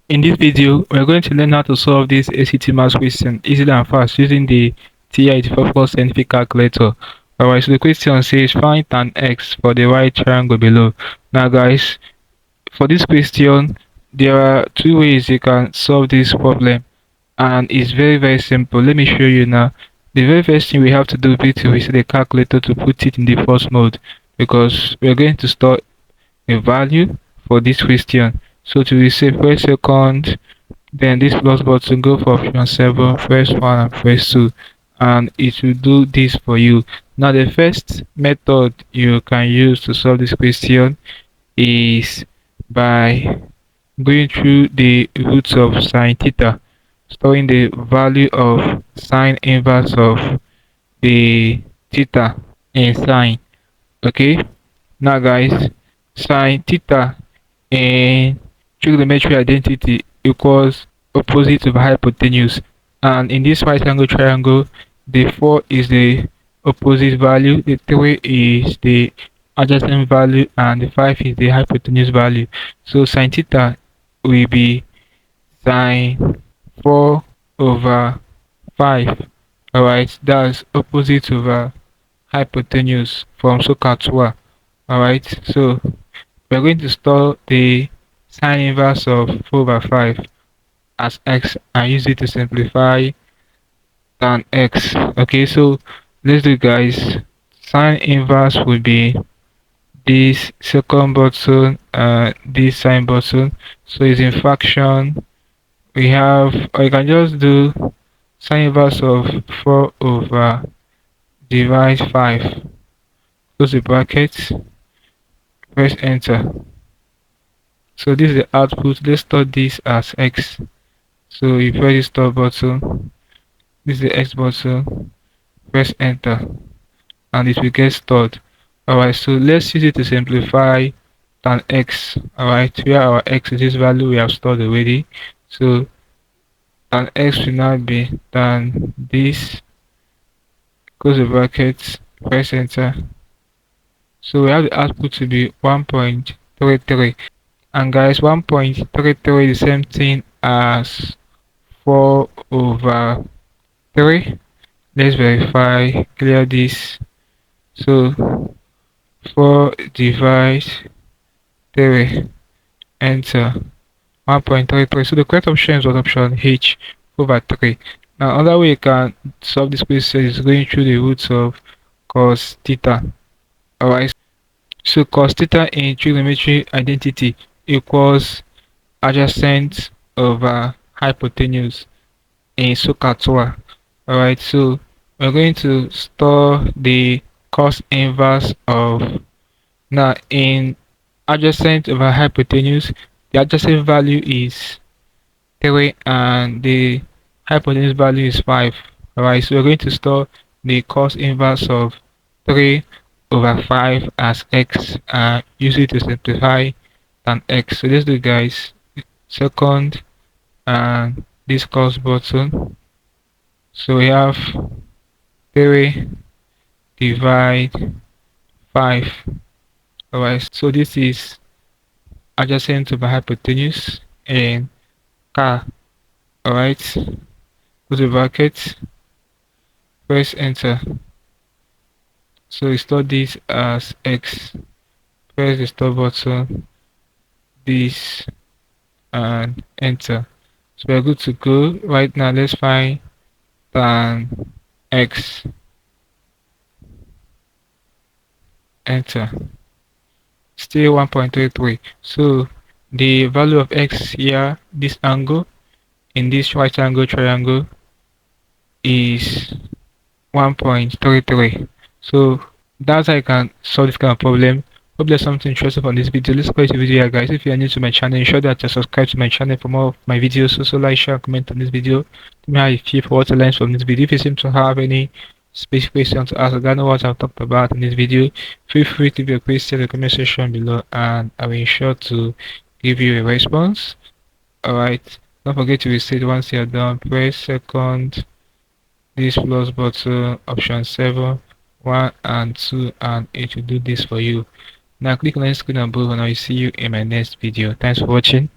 In this video, we're going to learn how to solve this ACT math question easily and fast using the TI-84 scientific calculator. Alright, so the question says find tan x for the right triangle below. Now guys, for this question, there are two ways you can solve this problem, and it's very simple. Let me show you now. The very first thing we have to do is to reset the calculator to put it in the first mode, because we're going to store a value for this question. So to reset, press second, then this plus button, go for option 7, press 1 and press 2, and it will do this for you. Now the first method you can use to solve this question is by going through the roots of sine theta, storing the value of sine inverse of the theta in sine. Okay, now guys, sine theta in trigonometry identity equals opposite of hypotenuse, and in this right angle triangle, the 4 is the opposite value, the 3 is the adjacent value, and the 5 is the hypotenuse value. So sine theta will be sine 4 over 5. Alright, that's opposite over hypotenuse from SOHCAHTOA. Alright, so we're going to store the sine inverse of 4 over 5 as x and use it to simplify tan x. Okay, so let's do it, guys. Sine inverse would be this second button and this sine button. So it's in fraction. We have, or you can just do sine inverse of 4 over divide 5. Close the bracket, press enter. So this is the output. Let's store this as x. So you press the store button, this is the x button, press enter, and it will get stored. Alright, so let's use it to simplify tan x. Alright, where our x is this value we have stored already. So tan x will now be tan this, close the bracket, press enter. So we have the output to be 1.33. And guys, 1.33 is the same thing as 4 over 3. Let's verify, clear this. So 4 divide 3, enter, 1.33. So the correct option is what? Option H, over 3. Now another way you can solve this question is going through the roots of cos theta. Alright, so cos theta in trigonometry identity equals adjacent over hypotenuse in SOHCAHTOA. Alright, so we're going to store the cos inverse of, now in adjacent over hypotenuse, the adjacent value is 3 and the hypotenuse value is 5. Alright, so we're going to store the cos inverse of 3 over 5 as x and use it to simplify tan x. So let's do, guys, second and this cos button. So we have 3 divide 5. Alright, so this is adjacent over hypotenuse in car. Alright, close the bracket, press enter. So we store this as x, press the stop button, this, and enter. So we're good to go. Right now let's find tan x, enter, still 1.33. So the value of x here, this angle in this right angle triangle, is 1.33. So that's how I can solve this kind of problem. Hope there's something interesting from this video. Let's go to the video here, guys. If you are new to my channel, ensure that you subscribe to my channel for more of my videos. Also like, share, comment on this video. Tell me how you feel for what to learn from this video. If you seem to have any specific questions to ask, I don't know what I've talked about in this video, feel free to leave your question in the comment section below and I will ensure to give you a response. Alright, don't forget to reset once you are done. Press second, this plus button, option 7, 1 and 2, and it will do this for you. Now click on the screen above and I will see you in my next video. Thanks for watching.